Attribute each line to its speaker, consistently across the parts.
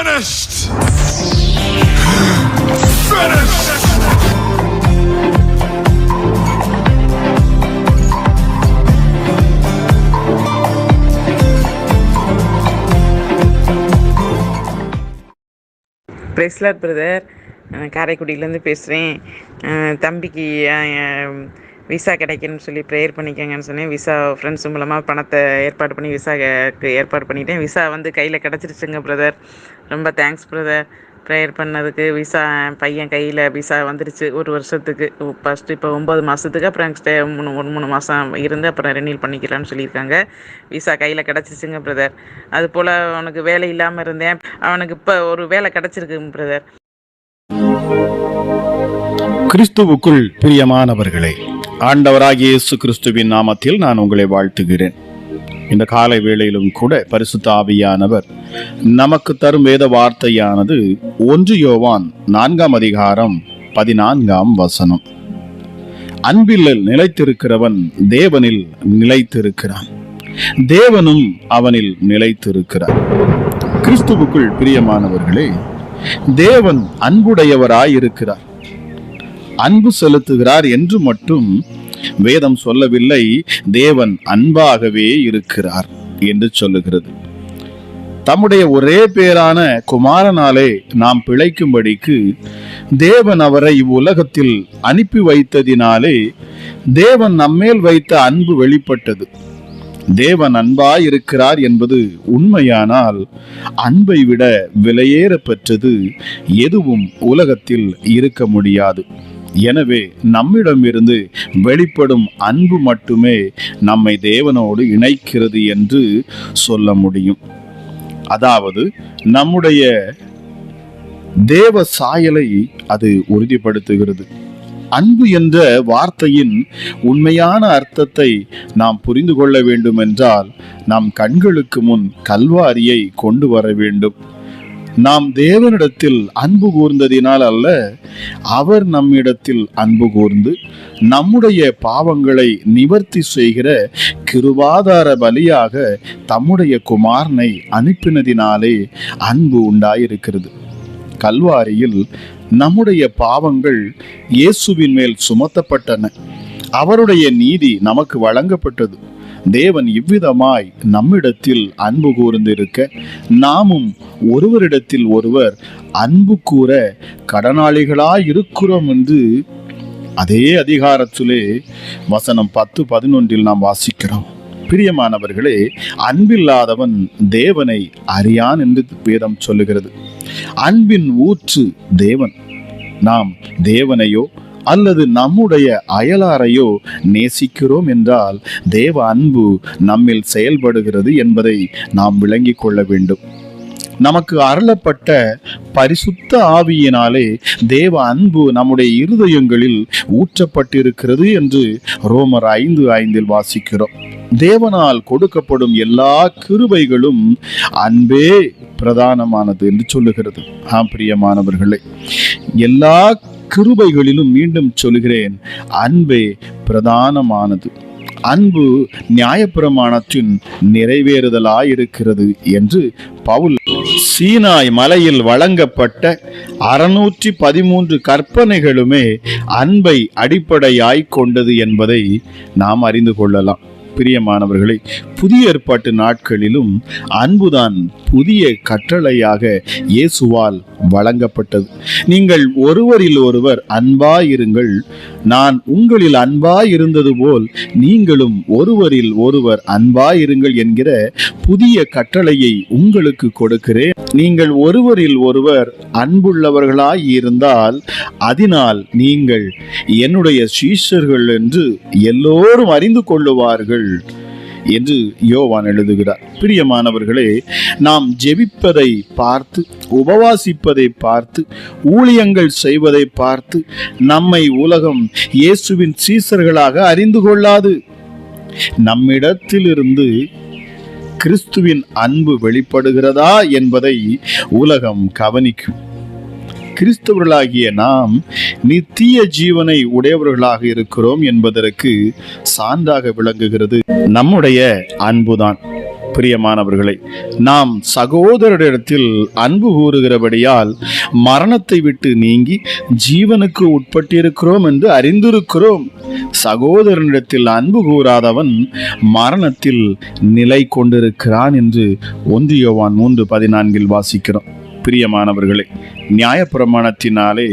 Speaker 1: finished. Finished.
Speaker 2: பிரைஸ்லாட் brother, காரைக்குடியிலேருந்து பேசுகிறேன். தம்பிக்கு visa கிடைக்கணும்னு சொல்லி ப்ரேயர் பண்ணிக்கங்கன்னு சொன்னேன். விசா ஃப்ரெண்ட்ஸ் மூலமாக பணத்தை ஏற்பாடு பண்ணி விசாக்கு ஏற்பாடு பண்ணிட்டேன். விசா கையில் கிடச்சிருச்சுங்க பிரதர். ரொம்ப தேங்க்ஸ் பிரதர் ப்ரேயர் பண்ணதுக்கு. விசா பையன் கையில் விசா வந்துருச்சு 1 வருஷத்துக்கு. ஃபஸ்ட்டு இப்போ 9 மாதத்துக்கு, அப்புறம் 3 மாதம் இருந்து அப்புறம் ரெனியூல் பண்ணிக்கலான்னு சொல்லியிருக்காங்க. விசா கையில் கிடச்சிருச்சுங்க பிரதர். அதுபோல் அவனுக்கு வேலை இல்லாமல் இருந்தேன், அவனுக்கு இப்போ ஒரு வேலை கிடச்சிருக்குங்க பிரதர்.
Speaker 3: கிறிஸ்துவுக்குள் பிரியமானவர்களே, ஆண்டவராகிய இயேசு கிறிஸ்துவின் நாமத்தில் நான் உங்களை வாழ்த்துகிறேன். இந்த காலை வேளையிலும் கூட பரிசுத்த ஆவியானவர் நமக்கு தரும் வேத வார்த்தையானது 1 யோவான் 4ஆம் அதிகாரம் 14ஆம் வசனம். அன்பில் நிலைத்திருக்கிறவன் தேவனில் நிலைத்திருக்கிறான், தேவனும் அவனில் நிலைத்திருக்கிறார். கிறிஸ்துவுக்குள் பிரியமானவர்களே, தேவன் அன்புடையவராயிருக்கிறார், அன்பு செலுத்துகிறார் என்று மட்டும் வேதம் சொல்லவில்லை. தேவன் அன்பாகவே இருக்கிறார் என்று சொல்லுகிறது. தம்முடைய ஒரே பேரான குமாரனாலே நாம் பிழைக்கும்படிக்கு தேவன் அவரை இவ்வுலகத்தில் அனுப்பி வைத்ததினாலே தேவன் நம்மேல் வைத்த அன்பு வெளிப்பட்டது. தேவன் அன்பாயிருக்கிறார் என்பது உண்மையானால் அன்பை விட விலையேற பெற்றது எதுவும் உலகத்தில் இருக்க முடியாது. எனவே நம்மிடமிருந்து வெளிப்படும் அன்பு மட்டுமே நம்மை தேவனோடு இணைக்கிறது என்று சொல்ல முடியும். அதாவது நம்முடைய தேவ சாயலை அது உறுதிப்படுத்துகிறது. அன்பு என்ற வார்த்தையின் உண்மையான அர்த்தத்தை நாம் புரிந்து கொள்ள வேண்டும் என்றால் நாம் கண்களுக்கு முன் கல்வாரியை கொண்டு வர வேண்டும். நாம் தேவனிடத்தில் அன்பு கூர்ந்ததினால் அல்ல, அவர் நம்மிடத்தில் அன்பு கூர்ந்து நம்முடைய பாவங்களை நிவர்த்தி செய்கிற கிருபாதார பலியாக தம்முடைய குமாரனை அனுப்பினதினாலே அன்பு உண்டாயிருக்கிறது. கல்வாரியில் நம்முடைய பாவங்கள் இயேசுவின் மேல் சுமத்தப்பட்டன, அவருடைய நீதி நமக்கு வழங்கப்பட்டது. தேவன் இவ்விதமாய் நம்மிடத்தில் அன்பு கூர்ந்திருக்க நாமும் ஒருவரிடத்தில் ஒருவர் அன்பு கூற கடனாளிகளாயிருக்கிறோம் என்று அதே அதிகாரத்திலே வசனம் 10-11 நாம் வாசிக்கிறோம். பிரியமானவர்களே, அன்பில்லாதவன் தேவனை அறியான் என்று வேதம் சொல்லுகிறது. அன்பின் ஊற்று தேவன். நாம் தேவனையோ அல்லது நம்முடைய அயலாரையோ நேசிக்கிறோம் என்றால் தேவ அன்பு நம்மில் செயல்படுகிறது என்பதை நாம் விளங்கிக் கொள்ள வேண்டும். நமக்கு அருளப்பட்ட பரிசுத்த ஆவியினாலே தேவ அன்பு நம்முடைய இருதயங்களில் ஊற்றப்பட்டிருக்கிறது என்று ரோமர் 5:5 வாசிக்கிறோம். தேவனால் கொடுக்கப்படும் எல்லா கிருபைகளும் அன்பே பிரதானமானது என்று சொல்லுகிறது. பிரியமானவர்களே, எல்லா கிருபைகளிலும் மீண்டும் சொல்கிறேன், அன்பே பிரதானமானது. அன்பு நியாயப்பிரமாணத்தின் நிறைவேறுதலாயிருக்கிறது என்று பவுல் சீனாய் மலையில் வழங்கப்பட்ட 613 கற்பனைகளுமே அன்பை அடிப்படையாய் கொண்டது என்பதை நாம் அறிந்து கொள்ளலாம். பிரியமானவர்களை, புதிய ஏற்பாட்டு நாட்களிலும் அன்புதான் புதிய கட்டளையாக இயேசுவால் வழங்கப்பட்டது. நீங்கள் ஒருவரில் ஒருவர் அன்பாயிருங்கள், நான் உங்களில் அன்பாயிருந்தது போல் நீங்களும் ஒருவரில் ஒருவர் அன்பாயிருங்கள் என்கிற புதிய கட்டளையை உங்களுக்கு கொடுக்கிறேன். நீங்கள் ஒருவரில் ஒருவர் அன்புள்ளவர்களாய் இருந்தால் அதனால் நீங்கள் என்னுடைய சீஷர்கள் என்று எல்லோரும் அறிந்து கொள்ளுவார்கள் என்று யோவான் எழுதுகிறார். பிரியமானவர்களே, நாம் ஜெபிப்பதை பார்த்து, உபவாசிப்பதை பார்த்து, ஊழியங்கள் செய்வதை பார்த்து நம்மை உலகம் இயேசுவின் சீசர்களாக அறிந்து கொள்ளாது. நம்மிடத்திலிருந்து கிறிஸ்துவின் அன்பு வெளிப்படுகிறதா என்பதை உலகம் கவனிக்கும். கிறிஸ்தவர்களாகிய நாம் நித்திய ஜீவனை உடையவர்களாக இருக்கிறோம் என்பதற்கு சான்றாக விளங்குகிறது நம்முடைய அன்புதான். பிரியமானவர்களே, நாம் சகோதரரிடத்தில் அன்பு கூறுகிறபடியால் மரணத்தை விட்டு நீங்கி ஜீவனுக்கு உட்பட்டிருக்கிறோம் என்று அறிந்திருக்கிறோம். சகோதரனிடத்தில் அன்பு கூறாதவன் மரணத்தில் நிலை கொண்டிருக்கிறான் என்று 1 யோவான் 3:14 வாசிக்கிறோம். பிரியமானவர்களே, நியாயப்பிரமாணத்தினாலே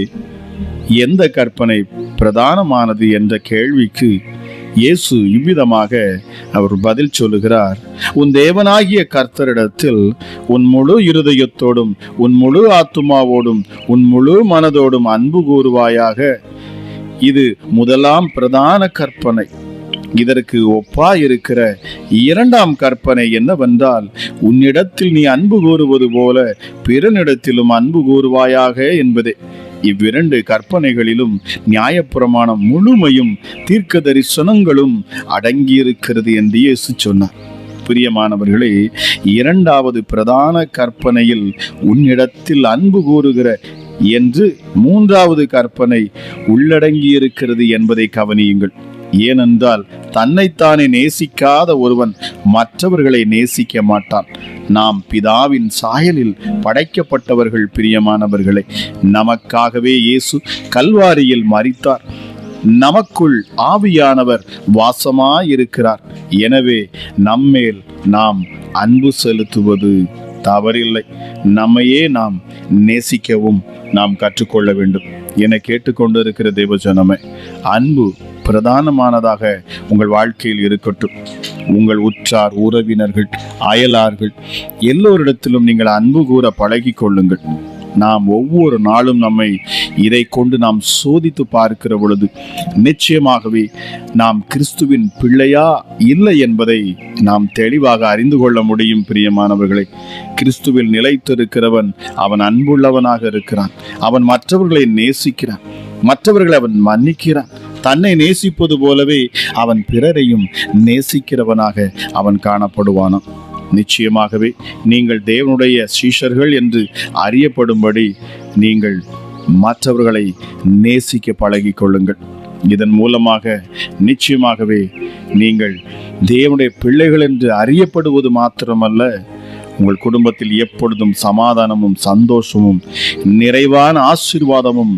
Speaker 3: எந்த கற்பனை பிரதானமானது என்ற கேள்விக்கு இயேசு இவ்விதமாக அவர் பதில் சொல்லுகிறார். உன் தேவனாகிய கர்த்தரிடத்தில் உன் முழு இருதயத்தோடும் உன் முழு ஆத்துமாவோடும் உன் முழு மனதோடும் அன்பு கூறுவாயாக. இது முதலாம் பிரதான கற்பனை. இதற்கு ஒப்பாயிருக்கிற 2ஆம் கற்பனை என்னவென்றால், உன்னிடத்தில் நீ அன்பு கூறுவது போல பிறனிடத்திலும் அன்பு கூறுவாயாக என்பதே. இவ்விரண்டு கற்பனைகளிலும் நியாயப்பிரமாணம் முழுமையும் தீர்க்க தரிசனங்களும் அடங்கியிருக்கிறது என்று இயேசு சொன்னார். பிரியமானவர்களே, 2வது பிரதான கற்பனையில் உன்னிடத்தில் அன்பு கூறுகிற என்று 3வது கற்பனை உள்ளடங்கியிருக்கிறது என்பதை கவனியுங்கள். ஏனென்றால் தன்னைத்தானே நேசிக்காத ஒருவன் மற்றவர்களை நேசிக்க மாட்டான். நாம் பிதாவின் சாயலில் படைக்கப்பட்டவர்கள். பிரியமானவர்களே, நமக்காகவே இயேசு கல்வாரியில் மரித்தார். நமக்குள் ஆவியானவர் வாசமாயிருக்கிறார். எனவே நம்மேல் நாம் அன்பு செலுத்துவது தவறில்லை. நம்மையே நாம் நேசிக்கவும் நாம் கற்றுக்கொள்ள வேண்டும் என கேட்டுக்கொண்டிருக்கிற தேவஜனமே, அன்பு பிரதானமானதாக உங்கள் வாழ்க்கையில் இருக்கட்டும். உங்கள் உற்றார், உறவினர்கள், அயலார்கள் எல்லோரிடத்திலும் நீங்கள் அன்பு கூற பழகி கொள்ளுங்கள். நாம் ஒவ்வொரு நாளும் நம்மை இதை கொண்டு நாம் சோதித்து பார்க்கிற பொழுது நிச்சயமாகவே நாம் கிறிஸ்துவின் பிள்ளையா இல்லை என்பதை நாம் தெளிவாக அறிந்து கொள்ள முடியும். பிரியமானவர்களை, கிறிஸ்துவில் நிலைத்திருக்கிறவன் அவன் அன்புள்ளவனாக இருக்கிறான். அவன் மற்றவர்களை நேசிக்கிறான், மற்றவர்களை அவன் மன்னிக்கிறான். தன்னை நேசிப்பது போலவே அவன் பிறரையும் நேசிக்கிறவனாக அவன் காணப்படுவானாம். நிச்சயமாகவே நீங்கள் தேவனுடைய சீஷர்கள் என்று அறியப்படும்படி நீங்கள் மற்றவர்களை நேசிக்க பழகி கொள்ளுங்கள். இதன் மூலமாக நிச்சயமாகவே நீங்கள் தேவனுடைய பிள்ளைகள் என்று அறியப்படுவது மாத்திரமல்ல, உங்கள் குடும்பத்தில் எப்பொழுதும் சமாதானமும் சந்தோஷமும் நிறைவான ஆசீர்வாதமும்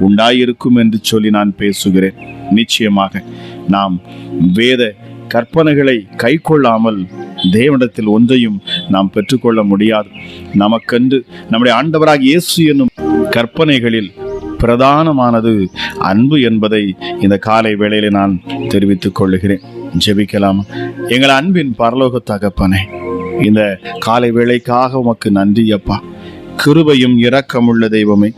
Speaker 3: உண்டாயிருக்கும் என்று சொல்லி நான் பேசுகிறேன். நிச்சயமாக நாம் வேத கற்பனைகளை கை கொள்ளாமல் தேவனிடத்தில் ஒன்றையும் நாம் பெற்றுக்கொள்ள முடியாது. நமக்கென்று நம்முடைய ஆண்டவராக இயேசு என்னும் கற்பனைகளில் பிரதானமானது அன்பு என்பதை இந்த காலை வேளையிலே நான் தெரிவித்துக் கொள்ளுகிறேன். ஜெபிக்கலாம். எங்கள் அன்பின் பரலோக தகப்பனே, இந்த காலை வேளைக்காக உமக்கு நன்றி அப்பா. கிருபையும் இரக்கமுள்ள தெய்வமே,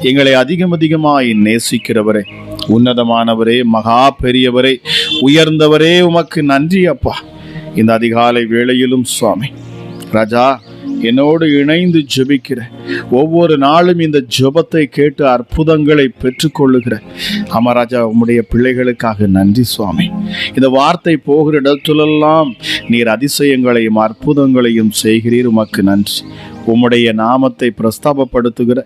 Speaker 3: எங்களை அதிகமாய் நேசிக்கிறவரே, உன்னதமானவரே, மகா பெரியவரே, உயர்ந்தவரே, உமக்கு நன்றி அப்பா. இந்த அதிகாலை வேளையிலும் சுவாமி ராஜா, என்னோடு இணைந்து ஜெபிக்கிற ஒவ்வொரு நாளும் இந்த ஜெபத்தை கேட்டு அற்புதங்களை பெற்றுக்கொள்ளுகிற அமராஜா உம்முடைய பிள்ளைகளுக்காக நன்றி சுவாமி. இந்த வார்த்தை போகிற இடத்திலெல்லாம் நீர் அதிசயங்களையும் அற்புதங்களையும் செய்கிறீர். உமக்கு நன்றி. உம்முடைய நாமத்தை பிரஸ்தாபப்படுத்துகிற,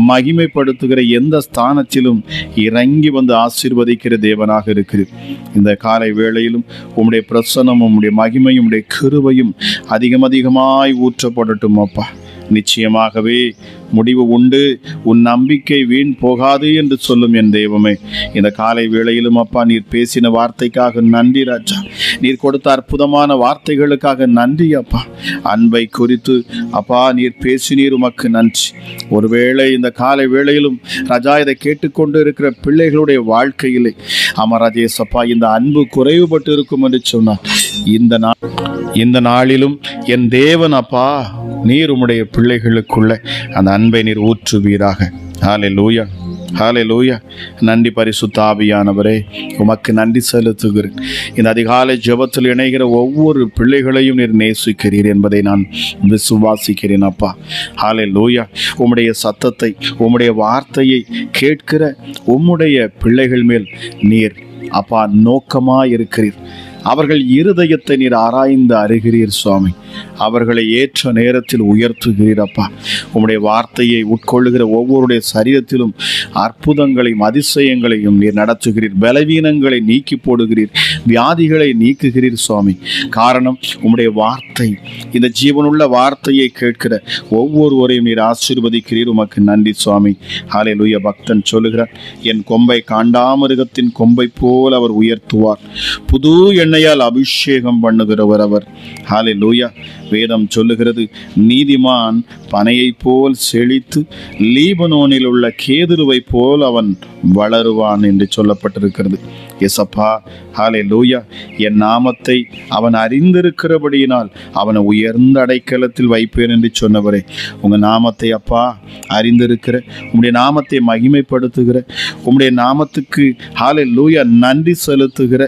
Speaker 3: மகிமைப்படுத்துகிற எந்த ஸ்தானத்திலும் இறங்கி வந்து ஆசீர்வதிக்கிற தேவனாக இருக்கிறீர். இந்த காலை வேளையிலும் உம்முடைய பிரசன்னம், உம்முடைய மகிமையும், உம்முடைய கிருபையும் அதிகமாய் ஊற்றப்படட்டும் அப்பா. நிச்சயமாகவே முடிவு உண்டு, உன் நம்பிக்கை வீண் போகாது என்று சொல்லும் என் தெய்வமே. இந்த காலை வேளையிலும் அப்பா நீர் பேசின வார்த்தைக்காக நன்றி ராஜா. நீர் கொடுத்த அற்புதமான வார்த்தைகளுக்காக நன்றி அப்பா. அன்பை குறித்து அப்பா நீர் பேசினீர், உமக்கு நன்றி. ஒருவேளை இந்த காலை வேளையிலும் ராஜா இதை கேட்டுக்கொண்டு இருக்கிற பிள்ளைகளுடைய வாழ்க்கையிலே அமராஜேசப்பா இந்த அன்பு குறைவுபட்டு இருக்கும் என்று சொன்னார். இந்த நாளிலும் என் தேவன் அப்பா நீர் உம்முடைய பிள்ளைகளுக்குள்ள அந்த அன்பை நீர் ஊற்றுவீராக. ஹல்லேலூயா, ஹல்லேலூயா. நன்றி பரிசுத்த ஆவியானவரே, உமக்கு நன்றி செலுத்துகிறேன். இந்த அதிகாலை ஜெபத்தில் இணைகிற ஒவ்வொரு பிள்ளைகளையும் நீர் நேசிக்கிறீர் என்பதை நான் விசுவாசிக்கிறேன் அப்பா. ஹல்லேலூயா. உம்முடைய சத்தத்தை, உம்முடைய வார்த்தையை கேட்கிற உம்முடைய பிள்ளைகள் மேல் நீர் அப்பா நோக்கமாக இருக்கிறீர். அவர்கள் இருதயத்தை நீர் ஆராய்ந்து அறிகிறீர் சுவாமி. அவர்களை ஏற்ற நேரத்தில் உயர்த்துகிறீர் அப்பா. உம்முடைய வார்த்தையை உட்கொள்ளுகிற ஒவ்வொருடைய சரீரத்திலும் அற்புதங்களையும் அதிசயங்களையும் நீர் நடத்துகிறீர். பலவீனங்களை நீக்கி போடுகிறீர், வியாதிகளை நீக்குகிறீர் சுவாமி. காரணம் உம்முடைய வார்த்தை. இந்த ஜீவனுள்ள வார்த்தையை கேட்கிற ஒவ்வொருவரையும் நீர் ஆசீர்வதிக்கிறீர். உமக்கு நன்றி சுவாமி. ஹல்லேலூயா. பக்தன் சொல்லுகிறார், என் கொம்பை காண்டாமிருகத்தின் கொம்பை போல் அவர் உயர்த்துவார், புது எண்ணெயால் அபிஷேகம் பண்ணுகிறவர் அவர். ஹல்லேலூயா. வேதம் சொல்லுகிறது, நீதிமான் பனையை போல் செழித்து லீபனோனில் உள்ள கேதுருவை போல் அவன் வளருவான் என்று சொல்லப்பட்டிருக்கிறது. எசப்பா, ஹல்லேலூயா. என் நாமத்தை அவன் அறிந்திருக்கிறபடியினால் அவனை உயர்ந்த அடைக்கலத்தில் வைப்பேன் என்று சொன்னவரே, உங்கள் நாமத்தை அப்பா அறிந்திருக்கிற, உம்முடைய நாமத்தை மகிமைப்படுத்துகிற, உம்முடைய நாமத்துக்கு ஹல்லேலூயா நன்றி செலுத்துகிற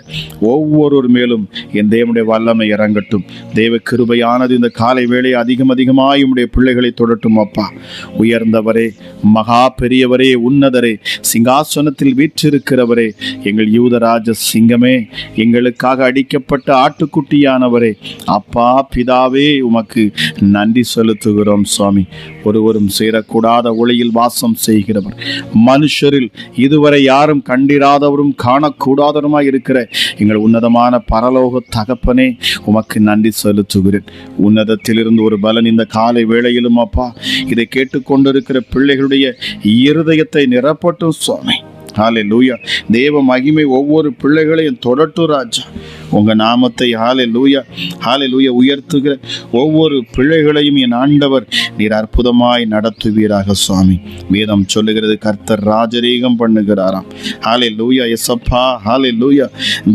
Speaker 3: ஒவ்வொருவர் மேலும் என் தேவனுடைய வல்லமை இறங்கட்டும். தேவ கிருபையானது இந்த காலை வேளை அதிகமாய் உம்முடைய பிள்ளைகளை தொடட்டும் அப்பா. உயர்ந்தவரே, மகா பெரியவரே, உன்னதரே, சிங்காசனத்தில் வீற்றிருக்கிறவரே, எங்கள் யூதராஜ சிங்கமே, எங்களுக்காக அடிக்கப்பட்ட ஆட்டுக்குட்டியானவரே, அப்பா பிதாவே, உமக்கு நன்றி செலுத்துகிறோம் சுவாமி. ஒருவரும் சேரக்கூடாத ஒளியில் வாசம் செய்கிறவர், மனுஷரில் இதுவரை யாரும் கண்டிராதவரும் காணக்கூடாதவருமாய் இருக்கிற எங்கள் உன்னதமான பரலோக தகப்பனே, உமக்கு நன்றி செலுத்துகிறேன். உன்னதத்திலிருந்து ஒரு பலன் இந்த காலை வேளையிலும் அப்பா இதை கேட்டுக்கொண்டிருக்கிற பிள்ளைகளுடைய இருதயத்தை நிரப்பட்டும் சுவாமி. ஹல்லேலூயா. தேவ மகிமை ஒவ்வொரு பிள்ளைகளையும் தொடட்டும் ராஜா. உங்க நாமத்தை ஹல்லேலூயா ஹல்லேலூயா உயர்த்துகிற ஒவ்வொரு பிள்ளைகளையும் என் ஆண்டவர் நீர் அற்புதமாய் நடத்துவீராக சுவாமி. வேதம் சொல்லுகிறது, கர்த்தர் ராஜரீகம் பண்ணுகிறாராம். ஹல்லேலூயா. எசப்பா, ஹல்லேலூயா.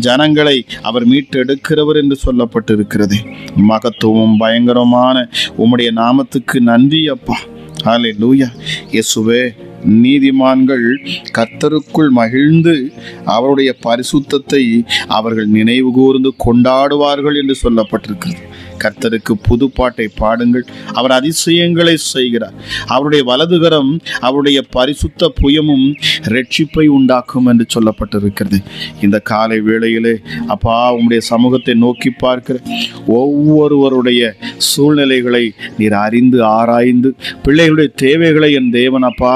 Speaker 3: ஜனங்களை அவர் மீட்டெடுக்கிறவர் என்று சொல்லப்பட்டிருக்கிறது. மகத்துவம் பயங்கரமான உம்முடைய நாமத்துக்கு நன்றி அப்பா. ஹல்லேலூயா. இயேசுவே, நீதிமான்கள் கர்த்தருக்குள் மகிழ்ந்து அவருடைய பரிசுத்தத்தை அவர்கள் நினைவு கூர்ந்து கொண்டாடுவார்கள் என்று சொல்லப்பட்டிருக்கிறது. கர்த்தருக்கு புது பாட்டை பாடுங்கள், அவர் அதிசயங்களை செய்கிறார். அவருடைய வலதுகரம் அவருடைய பரிசுத்த புயமும் ரட்சிப்பை உண்டாக்கும் என்று சொல்லப்பட்டிருக்கிறது. இந்த காலை வேளையிலே அப்பா உம்முடைய சமூகத்தை நோக்கி பார்க்கிற ஒவ்வொருவருடைய சூழ்நிலைகளை நீர் அறிந்து ஆராய்ந்து பிள்ளைகளுடைய தேவைகளை என் தேவன் அப்பா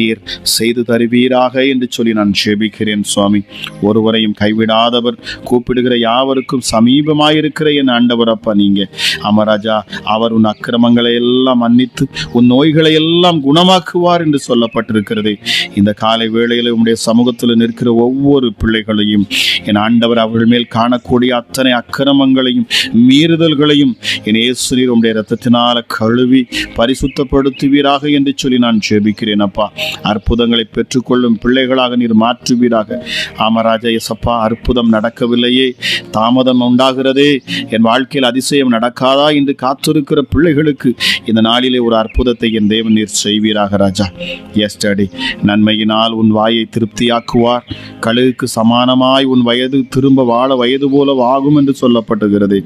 Speaker 3: நீர் செய்து தருவீராக என்று சொல்லி நான் ஜெபிக்கிறேன் சுவாமி. ஒருவரையும் கைவிடாதவர், கூப்பிடுகிற யாவருக்கும் சமீபமாயிருக்கிற என் ஆண்டவர் அப்பா நீங்க அமராஜா. அவர் உன் அக்கிரமங்களை எல்லாம் மன்னித்து உன் நோய்களை எல்லாம் குணமாக்குவார் என்று சொல்லப்பட்டிருக்கிறது. இந்த காலை வேளையில் உம்முடைய சமூகத்தில் நிற்கிற ஒவ்வொரு பிள்ளைகளையும் என் ஆண்டவர் அவர்கள் மேல் காணக்கூடிய அத்தனை அக்கிரமங்களையும் மீறுதல்களையும் என் இயேசு நீர் உம்முடைய இரத்தத்தினால கழுவி பரிசுத்தப்படுத்துவீராக என்று சொல்லி நான் ஜெபிக்கிறேன் அப்பா. அற்புதங்களை பெற்றுக்கொள்ளும் பிள்ளைகளாக நீர் மாற்றுவீராக. ஆமராஜா எசப்பா, அற்புதம் நடக்கவில்லையே, தாமதம் உண்டாகிறதே, என் வாழ்க்கையில் அதிசயம் நடக்காதா என்று காத்திருக்கிற பிள்ளைகளுக்கு இந்த நாளிலே ஒரு அற்புதத்தை என் தேவன் நீர் செய்வீராக ராஜா. எஸ்டடி நன்மையினால் உன் வாயை திருப்தியாக்குவார், கழுகுக்கு சமானமாய் உன் வயது திரும்ப வாழ வயது போல ஆகும் என்று சொல்லப்பட்டுகிறது.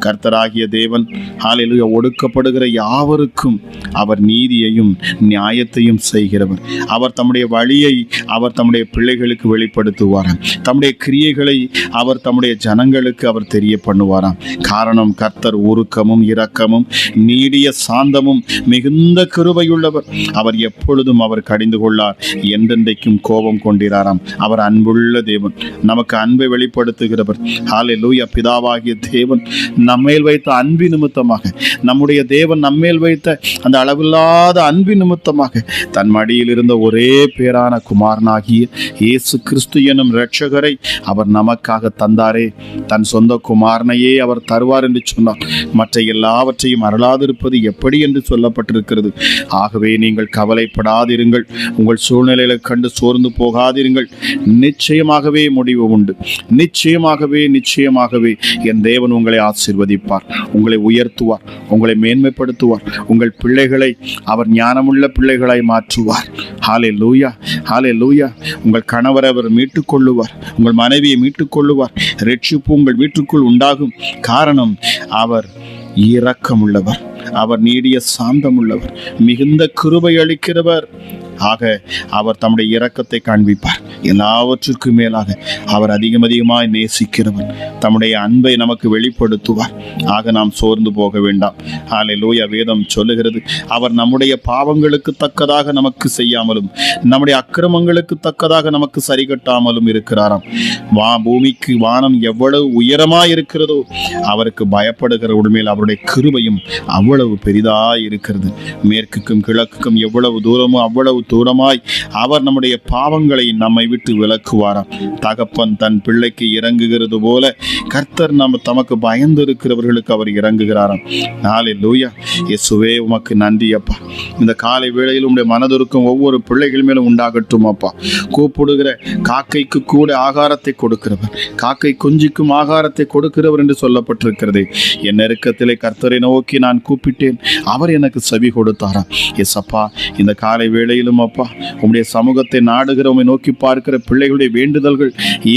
Speaker 3: கர்த்தராகிய தேவன் ஹல்லேலூயா ஒடுக்கப்படுகிற யாவருக்கும் அவர் நீதியையும் நியாயத்தையும் செய்கிறவர். அவர் தம்முடைய வழியை அவர் தம்முடைய பிள்ளைகளுக்கு வெளிப்படுத்துவாராம். தம்முடைய கிரியைகளை அவர் தம்முடைய ஜனங்களுக்கு அவர் தெரிய பண்ணுவாராம். காரணம், கர்த்தர் உருக்கமும் இரக்கமும் நீடிய சாந்தமும் மிகுந்த கிருபையுள்ளவர். அவர் எப்பொழுதும் அவர் கடிந்து கொள்ளார், என்றென்றைக்கும் கோபம் கொண்டிராராம். அவர் அன்புள்ள தேவன், நமக்கு அன்பை வெளிப்படுத்துகிறவர். ஹல்லேலூயா. பிதாவாகிய தேவன் நம்மேல் வைத்த அன்பு நிமித்தமாக, நம்முடைய தேவன் நம்மேல் வைத்த அந்த அளவில்லாத அன்பு நிமித்தமாக தன் மடியில் இருந்த ஒரே பேரான குமாரனாகிய இயேசு கிறிஸ்து எனும் இரட்சகரை அவர் நமக்காக தந்தாரே. தன் சொந்த குமாரனையே அவர் தருவார் என்று சொன்னார். மற்ற எல்லாவற்றையும் அருளாதிருப்பது எப்படி என்று சொல்லப்பட்டிருக்கிறது. ஆகவே நீங்கள் கவலைப்படாதிருங்கள், உங்கள் சூழ்நிலைகளை கண்டு சோர்ந்து போகாதிருங்கள். நிச்சயமாகவே முடிவு உண்டு. நிச்சயமாகவே என் தேவன் உங்களை ஆசீர்வதிப்பார், உங்களை உயர்த்துவார், உங்களை மேன்மைப்படுத்துவார். உங்கள் பிள்ளைகளை அவர் ஞானமுள்ள பிள்ளைகளாய் மாற்றுவார். ஹல்லேலூயா ஹல்லேலூயா. உங்கள் கணவரை அவர் மீட்டுக் கொள்ளுவார், உங்கள் மனைவியை மீட்டுக் கொள்ளுவார். ரட்சிப்பு உங்கள் வீட்டுக்குள் உண்டாகும். காரணம், அவர் இரக்கமுள்ளவர், அவர் நீடிய சாந்தமுள்ளவர், மிகுந்த கிருபை அளிக்கிறவர். ஆக அவர் தம்முடைய இரக்கத்தை காண்பிப்பார். எல்லாவற்றுக்கும் மேலாக அவர் அதிகமாய் நேசிக்கிறவர். தம்முடைய அன்பை நமக்கு வெளிப்படுத்துவார். ஆக நாம் சோர்ந்து போக வேண்டாம். ஹல்லேலூயா. வேதம் சொல்லுகிறது, அவர் நம்முடைய பாவங்களுக்கு தக்கதாக நமக்கு செய்யாமலும் நம்முடைய அக்கிரமங்களுக்கு தக்கதாக நமக்கு சரி கட்டாமலும் இருக்கிறாராம். பூமிக்கு வானம் எவ்வளவு உயரமாய் இருக்கிறதோ அவருக்கு பயப்படுகிற உண்மையில் அவருடைய கிருபையும் அவ்வளவு பெரிதாய் இருக்கிறது. மேற்குக்கும் கிழக்குக்கும் எவ்வளவு தூரமோ அவ்வளவு தூரமாய் அவர் நம்முடைய பாவங்களை நம்மை விட்டு விலக்குவாராம். தகப்பன் தன் பிள்ளைக்கு இறங்குகிறது போல கர்த்தர் தமக்கு பயந்து இருக்கிறவர்களுக்கு அவர் இறங்குகிறாராம். ஹல்லேலூயா. இயேசுவே உமக்கு நன்றி அப்பா. இந்த காலை வேளையில் உடைய மனதுருக்கம் ஒவ்வொரு பிள்ளைகள் மேலும் உண்டாகட்டும் அப்பா. கூப்பிடுகிற காக்கைக்கு கூட ஆகாரத்தை கொடுக்கிறவர், காக்கை குஞ்சுக்கும் ஆகாரத்தை கொடுக்கிறவர் என்று சொல்லப்பட்டிருக்கிறது. என் நெருக்கத்திலே கர்த்தரை நோக்கி நான் கூப்பிட்டேன், அவர் எனக்கு செவி கொடுத்தாராம். எஸ் அப்பா, இந்த காலை வேளையிலும் அப்பா உம்முடைய சமூகத்தை நாடுகிற உம்மை நோக்கி பார்க்கிற பிள்ளைகளுடைய வேண்டுதல்கள்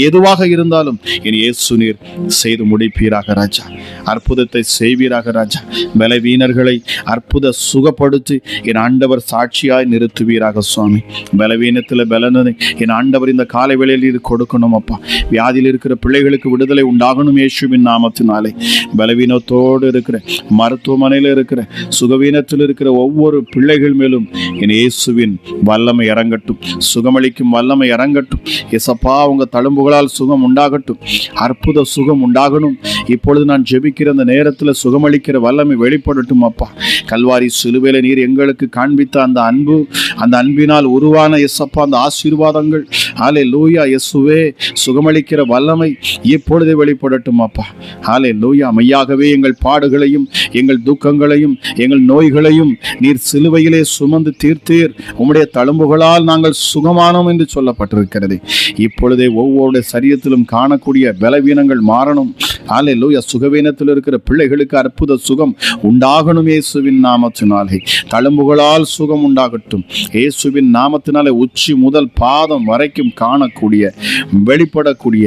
Speaker 3: எதுவாக இருந்தாலும் என் இயேசு நீர் செய்து முடிப்பீராக ராஜா. அற்புதத்தை செய்வீராக ராஜா. பலவீனர்களை அற்புத சுகப்படுத்தி என் ஆண்டவர் சாட்சியாய் நிறுத்துவீராக சுவாமி. பலவீனத்தில் பலனை என் ஆண்டவர் இந்த காலை வேளையில் இது கொடுக்கணும் அப்பா. வியாதியில் இருக்கிற பிள்ளைகளுக்கு விடுதலை உண்டாகணும் இயேசுவின் நாமத்தினாலே. பலவீனத்தோடு இருக்கிற, மருத்துவமனையில் இருக்கிற, சுகவீனத்தில் இருக்கிற ஒவ்வொரு பிள்ளைகள் மேலும் என் இயேசுவின் வல்லமை இறங்கட்டும், சுகமளிக்கும் வல்லமை இறங்கட்டும். எசப்பா, உங்க தழும்புகளால் சுகம் உண்டாகட்டும், அற்புத சுகம் உண்டாகணும். இப்பொழுது நான் ஜெபிக்கிற அந்த நேரத்தில் சுகமளிக்கிற வல்லமை வெளிப்படட்டும் அப்பா. கல்வாரி சிலுவையில நீர் எங்களுக்கு காண்பித்த அந்த அன்பு, அந்த அன்பினால் உருவான எசப்பா அந்த ஆசீர்வாதங்கள், ஹல்லேலூயா இயேசுவே, சுகமளிக்கிற வல்லமை இப்பொழுதே வெளிப்படட்டும் அப்பா. ஹல்லேலூயா. மெய்யாகவே எங்கள் பாடுகளையும் எங்கள் துக்கங்களையும் எங்கள் நோய்களையும் நீர் சிலுவையிலே சுமந்து தீர்த்தீர். உம்முடைய தழும்புகளால் நாங்கள் சுகமானோம் என்று சொல்லப்பட்டிருக்கிறது. இப்பொழுதே ஒவ்வொரு சரீரத்திலும் காணக்கூடிய பலவீனங்கள் மாறணும். ஹல்லேலூயா. சுகவீனத்தில் இருக்கிற பிள்ளைகளுக்கு அற்புத சுகம் உண்டாகணும் இயேசுவின் நாமத்தினாலே. தழும்புகளால் சுகம் உண்டாகட்டும் இயேசுவின் நாமத்தினாலே. உச்சி முதல் பாதம் வரைக்கும் காணக்கூடிய, வெளிப்படக்கூடிய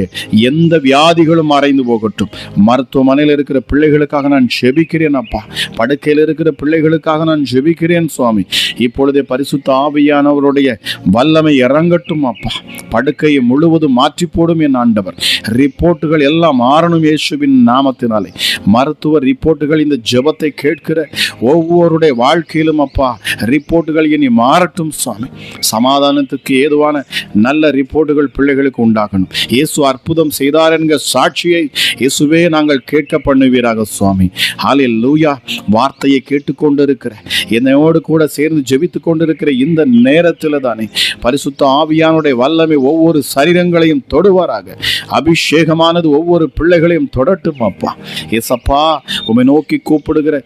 Speaker 3: எந்த வியாதிகளும் மறைந்து போகட்டும். மருத்துவமனையில் இருக்கிற பிள்ளைகளுக்காக நான் ஜெபிக்கிறேன் அப்பா. படுக்கையில் இருக்கிற பிள்ளைகளுக்காக நான் ஜெபிக்கிறேன் சுவாமி. இப்பொழுதே பரிசுத்த ஆவியானவருடைய வல்லமை இறங்கட்டும் அப்பா. படுக்கையை முழுவதும் மாற்றி போடும் என் ஆண்டவர். ரிப்போர்ட்டுகள் எல்லாம் மாறணும் இயேசுவின் நாமத்தினாலே. மருத்துவ ரிப்போர்ட்டுகள் இந்த ஜெபத்தை கேட்கிற ஒவ்வொருடைய வாழ்க்கையிலும் அப்பா ரிப்போர்ட்டுகள் இனி மாறட்டும் சுவாமி. சமாதானத்துக்கு ஏதுவான நல்ல ரிப்போர்ட்டுகள் பிள்ளைகளுக்கு உண்டாகணும். இயேசு அற்புதம் செய்தார் என்கிற சாட்சியை இயேசுவே நாங்கள் கேட்க பண்ணுவீராக சுவாமி. ஹல்லேலூயா. வார்த்தையை கேட்டுக்கொண்டிருக்கிற, என்னோடு கூட சேர்ந்து ஜெபித்து கொண்டிருக்கிற இந்த நேரத்தில் தானே பரிசுத்த ஆவியானுடைய வல்லமை ஒவ்வொரு சரீரங்களையும் தொடுவாராக. அபிஷேகமானது ஒவ்வொரு பிள்ளைகளையும் தொடட்டும் அப்பா. ஏசப்பா, உம்மை நோக்கி கூப்பிடுகிற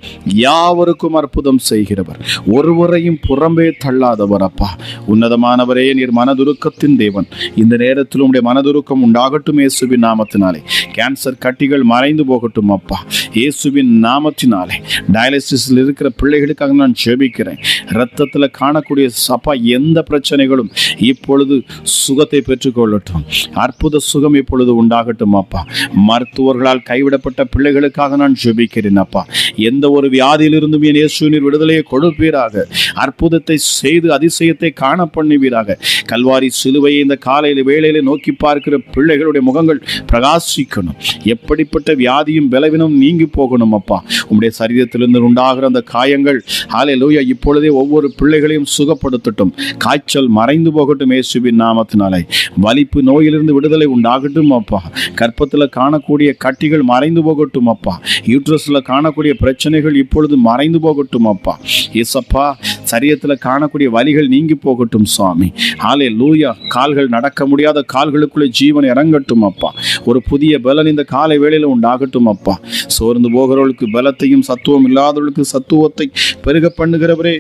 Speaker 3: யாவருக்கும் அற்புதம் செய்கிறவர், ஒருவரையும் புறம்பே தள்ளாதவர் அப்பா. உன்னதமானவரே, நீர் மனதுருக்கத்தின் தேவன். இந்த நேரத்தில் உம்முடைய மனதுருக்கம் உண்டாகட்டும் இயேசுவின் நாமத்தினாலே. கேன்சர் கட்டிகள் மறைந்து போகட்டும் அப்பா இயேசுவின் நாமத்தினாலே. டயாலிசிஸில் இருக்கிற பிள்ளைகளுக்காக நான் ஜெபிக்கிறேன். இரத்தத்தில் காணக்கூடிய அப்பா எந்த பிரச்சனைகளும் இப்பொழுது சுகத்தை பெற்றுக்கொள்ளட்டும். அற்புத சுகம் இப்பொழுது உண்டாகட்டும் அப்பா. மருத்துவர்களால் கைவிடப்பட்ட பிள்ளைகளுக்காக நான் ஜெபிக்கிறேன் அப்பா. எந்த ஒரு வியாதியிலிருந்தும் என் இயேசு நீர் விடுதலையை கொடுப்பீராக. அற்புதத்தை செய்து அதிசயத்தை காண பண்ணுவீராக. கல்வாரி சிலுவையை இந்த காலையில் வேளையில நோக்கி பார்க்கிற பிள்ளைகளுடைய முகங்கள் பிரகாசிக்கணும். எப்படிப்பட்ட வியாதியும் பலவீனமும் நீங்கி போகணும் அப்பா. உம்முடைய சரீரத்திலிருந்து உண்டாகிற அந்த காயங்கள் ஹல்லேலூயா இப்பொழுதே ஒவ்வொரு பிள்ளைகளையும் சுகப்படுத்தட்டும். காய்ச்சல் மறைந்து போகட்டும் இயேசுவின் நாமத்தினாலே. வலிப்பு நோயிலிருந்து விடுதலை உண்டாகட்டும் அப்பா. கர்ப்பத்தில் காணக்கூடிய கட்டிகள் மறைந்து போகட்டும் அப்பா. யூட்ரஸில் காணக்கூடிய பிரச்சனைகள் இப்பொழுது மறைந்து போகட்டும் அப்பா. இயேசப்பா, சரீரத்தில் காணக்கூடிய வலிகள் நீங்கி போகட்டும் சுவாமி. ஹல்லேலூயா. கால்கள் நடக்க முடியாத கால்களுக்குள்ளே ஜீவன் இறங்கட்டும் அப்பா. ஒரு புதிய பலன் இந்த காலை வேளையில் உண்டாகட்டும் அப்பா. சோர்ந்து போகிறவர்களுக்கு பலத்தையும் சத்துவம் இல்லாதவர்களுக்கு சத்துவத்தை பெருக பண்ணுகிறவரே,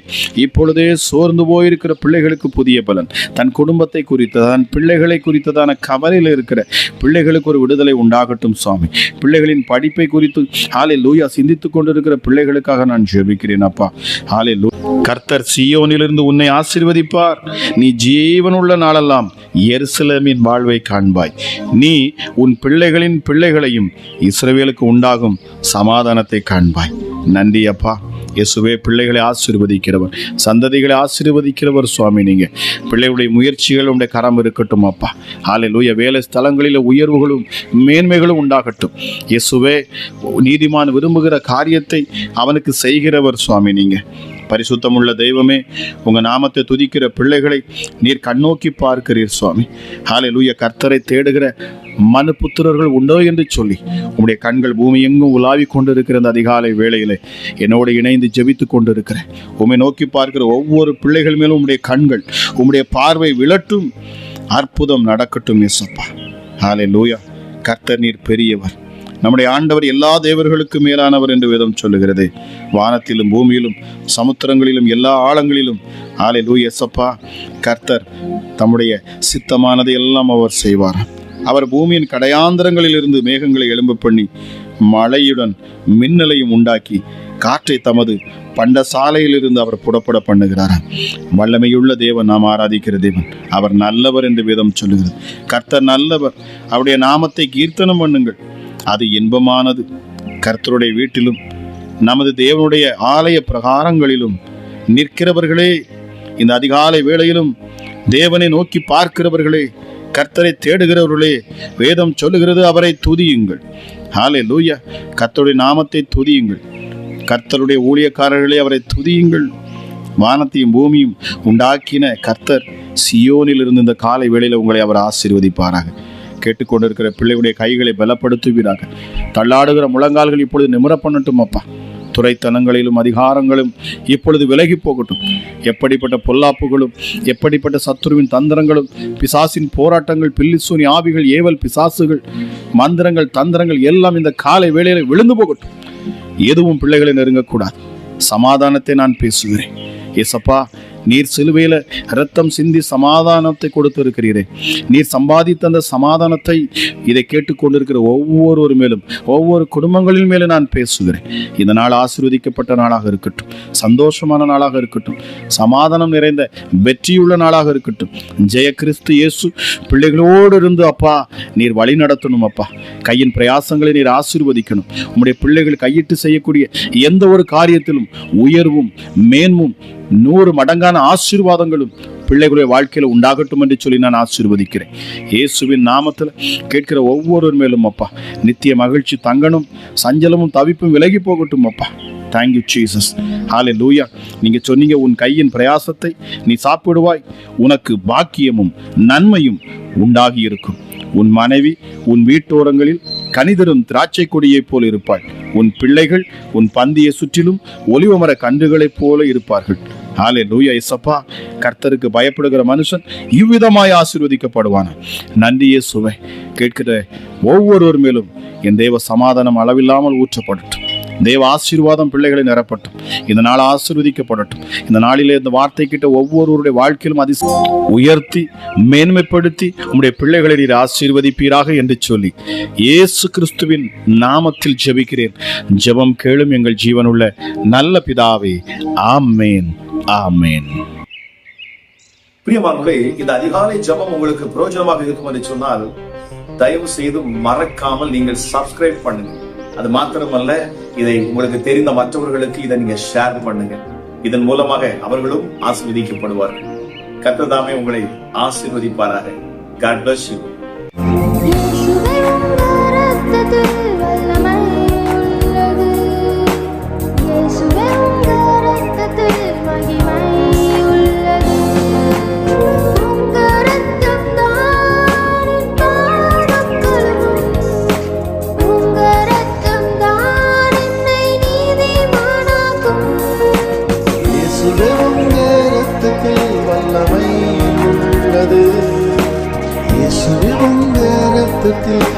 Speaker 3: இப்பொழுதே சோர்ந்து போயிருக்கிற பிள்ளைகளுக்கு புதிய பலன், தன் குடும்பத்தை குறித்த, தன் பிள்ளைகளை குறித்ததான கவலையில் இருக்கிற பிள்ளைகளுக்கு ஒரு விடுதலை உண்டாகட்டும் சுவாமி. பிள்ளைகளின் படிப்பை குறித்து ஹல்லேலூயா சிந்தித்துக் கொண்டிருக்கிற பிள்ளைகளுக்காக நான் ஜெபிக்கிறேன் அப்பா. ஹல்லேலூயா. கர்த்தர் சீயோனிலிருந்து உன்னை ஆசீர்வதிப்பார். நீ ஜீவனுள்ள நாளெல்லாம் எருசலேமின் வாழ்வை காண்பாய். நீ உன் பிள்ளைகளின் பிள்ளைகளையும் இஸ்ரவேலுக்கு உண்டாகும் சமாதானத்தை காண்பாய். நன்றி அப்பா. இயேசுவே, பிள்ளைகளை ஆசீர்வதிக்கிறவர், சந்ததிகளை ஆசீர்வதிக்கிறவர் சுவாமி. நீங்கள் பிள்ளைகளுடைய முயற்சிகள் உடைய கரம் இருக்கட்டும் அப்பா. ஹல்லேலூயா. வேலை ஸ்தலங்களில் உயர்வுகளும் மேன்மைகளும் உண்டாகட்டும். இயேசுவே, நீதிமான் விரும்புகிற காரியத்தை அவனுக்கு செய்கிறவர் சுவாமி. நீங்கள் பரிசுத்தமுள்ள தெய்வமே, உங்கள் நாமத்தை துதிக்கிற பிள்ளைகளை நீர் கண்ணோக்கி பார்க்கிறீர் சுவாமி. ஹல்லேலூயா. கர்த்தரை தேடுகிற மனு புத்திரர்கள் உண்டோ என்று சொல்லி உம்முடைய கண்கள் பூமி எங்கும் உலாவி கொண்டிருக்கிற அந்த அதிகாலை வேளையிலே என்னோடு இணைந்து ஜெபித்து கொண்டிருக்கிறேன். உம்மை நோக்கி பார்க்கிற ஒவ்வொரு பிள்ளைகள் மேலும் உம்முடைய கண்கள், உம்முடைய பார்வை விழட்டும். அற்புதம் நடக்கட்டும் இயேசப்பா. ஹல்லேலூயா. கர்த்தர் நீர் பெரியவர். நம்முடைய ஆண்டவர் எல்லா தேவர்களுக்கு மேலானவர் என்று வேதம் சொல்லுகிறது. வானத்திலும் பூமியிலும் சமுத்திரங்களிலும் எல்லா ஆழங்களிலும் ஹல்லேலூயா இயேசப்பா, கர்த்தர் தம்முடைய சித்தமானதை எல்லாம் அவர் செய்வார். அவர் பூமியின் கடையாந்தரங்களில் இருந்து மேகங்களை எழும்ப பண்ணி மழையுடன் மின்னலையும் உண்டாக்கி காற்றை தமது பண்டசாலையிலிருந்து அவர் புறப்பட பண்ணுகிறார். வல்லமையுள்ள தேவன், நாம் ஆராதிக்கிற தேவன். அவர் நல்லவர் என்று வேதம் சொல்லுகிறது. கர்த்தர் நல்லவர். அவருடைய நாமத்தை கீர்த்தனம் பண்ணுங்கள், அது இன்பமானது. கர்த்தருடைய வீட்டிலும் நமது தேவனுடைய ஆலய பிரகாரங்களிலும் நிற்கிறவர்களே, இந்த அதிகாலை வேளையிலும் தேவனை நோக்கி பார்க்கிறவர்களே, கர்த்தரை தேடுகிறவர்களே, வேதம் சொல்லுகிறது அவரை துதியுங்கள். ஹல்லேலூயா. கர்த்தருடைய நாமத்தை துதியுங்கள். கர்த்தருடைய ஊழியக்காரர்களே, அவரை துதியுங்கள். வானத்தையும் பூமியும் உண்டாக்கின கர்த்தர் சியோனில் இருந்து இந்த காலை வேளையில் உங்களை அவர் ஆசீர்வதிப்பாராக. கேட்டுக்கொண்டிருக்கிற பிள்ளைகளுடைய கைகளை பலப்படுத்துவீராக. தள்ளாடுகிற முழங்கால்கள் இப்பொழுது நிமிர பண்ணட்டும் அப்பா. துறைத்தனங்களிலும் அதிகாரங்களும் இப்பொழுது விலகி போகட்டும். எப்படிப்பட்ட பொல்லாப்புகளும் எப்படிப்பட்ட சத்துருவின் தந்திரங்களும் பிசாசின் போராட்டங்கள், பில்லிசூனி ஆவிகள், ஏவல் பிசாசுகள், மந்திரங்கள், தந்திரங்கள் எல்லாம் இந்த காலை வேளையில விழுந்து போகட்டும். எதுவும் பிள்ளைகளை நெருங்கக்கூடாது. சமாதானத்தை நான் பேசுகிறேன். ஏசப்பா, நீர் சிலுவையில இரத்தம் சிந்தி சமாதானத்தை கொடுத்திருக்கிறீரே. நீர் சம்பாதித்த அந்த சமாதானத்தை இதை கேட்டுக்கொண்டிருக்கிற ஒவ்வொரு மேலும், ஒவ்வொரு குடும்பங்களின் மேலும் நான் பேசுகிறேன். இந்த நாள் ஆசீர்வதிக்கப்பட்ட நாளாக இருக்கட்டும், சந்தோஷமான நாளாக இருக்கட்டும், சமாதானம் நிறைந்த வெற்றியுள்ள நாளாக இருக்கட்டும். ஜெய கிறிஸ்து இயேசு பிள்ளைகளோடு இருந்து அப்பா நீர் வழி நடத்தணும் அப்பா. கையின் பிரயாசங்களை நீர் ஆசீர்வதிக்கணும். உம்முடைய பிள்ளைகள் கையிட்டு செய்யக்கூடிய எந்த ஒரு காரியத்திலும் உயர்வும் மேன்மும் 100 மடங்கான ஆசீர்வாதங்களும் பிள்ளைகளுடைய வாழ்க்கையில் உண்டாகட்டும் என்று சொல்லி நான் ஆசீர்வதிக்கிறேன். இயேசுவின் நாமத்தில் கேட்கிற ஒவ்வொரு மேலும் அப்பா நித்திய மகிழ்ச்சி தங்கணும், சஞ்சலமும் தவிப்பும் விலகி போகட்டும் அப்பா. Thank you Jesus. ஹல்லேலூயா. நீங்க சொன்னீங்க, உன் கையின் பிரயாசத்தை நீ சாப்பிடுவாய், உனக்கு பாக்கியமும் நன்மையும் உண்டாகி இருக்கும். உன் மனைவி உன் வீட்டோரங்களில் கனிதரும் திராட்சை கொடியைப் போல இருப்பாள். உன் பிள்ளைகள் உன் பந்தியை சுற்றிலும் ஒலிவமர கன்றுகளைப் போல இருப்பார்கள். ஹல்லேலூயா இயேசப்பா. கர்த்தருக்கு பயப்படுகிற மனுஷன் இவ்விதமாய் ஆசீர்வதிக்கப்படுவான். நன்றி இயேசுவே. கேட்கிற ஒவ்வொருவர் மேலும் என் தேவ சமாதானம் அளவில்லாமல் ஊற்றப்படட்டும். தேவ ஆசீர்வாதம் பிள்ளைகளை நிரப்பட்டும். இந்த நாள் ஆசீர்வதிக்கப்படட்டும். இந்த நாளிலே இந்த வார்த்தை கிட்ட ஒவ்வொருவருடைய வாழ்க்கையிலும் உயர்த்தி மேன்மைப்படுத்தி உம்முடைய பிள்ளைகளை நீர் ஆசீர்வதிப்பீராக என்று சொல்லி இயேசு கிறிஸ்துவின் நாமத்தில் ஜெபிக்கிறேன். ஜெபம் கேளும் எங்கள் ஜீவனுள்ள நல்ல பிதாவே. ஆமேன், ஆமேன்.
Speaker 1: பிரியமானவர்களே, இந்த அதிகாலை ஜெபம் உங்களுக்கு பிரயோஜனமாக இருக்கும் என்று சொன்னால் தயவு செய்து மறக்காமல் நீங்கள் சப்ஸ்கிரைப் பண்ணுங்க. அது மாத்திரமல்ல, இதை உங்களுக்கு தெரிந்த மற்றவர்களுக்கு இதை நீங்க ஷேர் பண்ணுங்க. இதன் மூலமாக அவர்களும் ஆசீர்வதிக்கப்படுவார்கள். கர்த்தர் தாமே உங்களை ஆசீர்வதிப்பாராக. God bless you.
Speaker 4: இயேசுவின் ரத்தத்தில்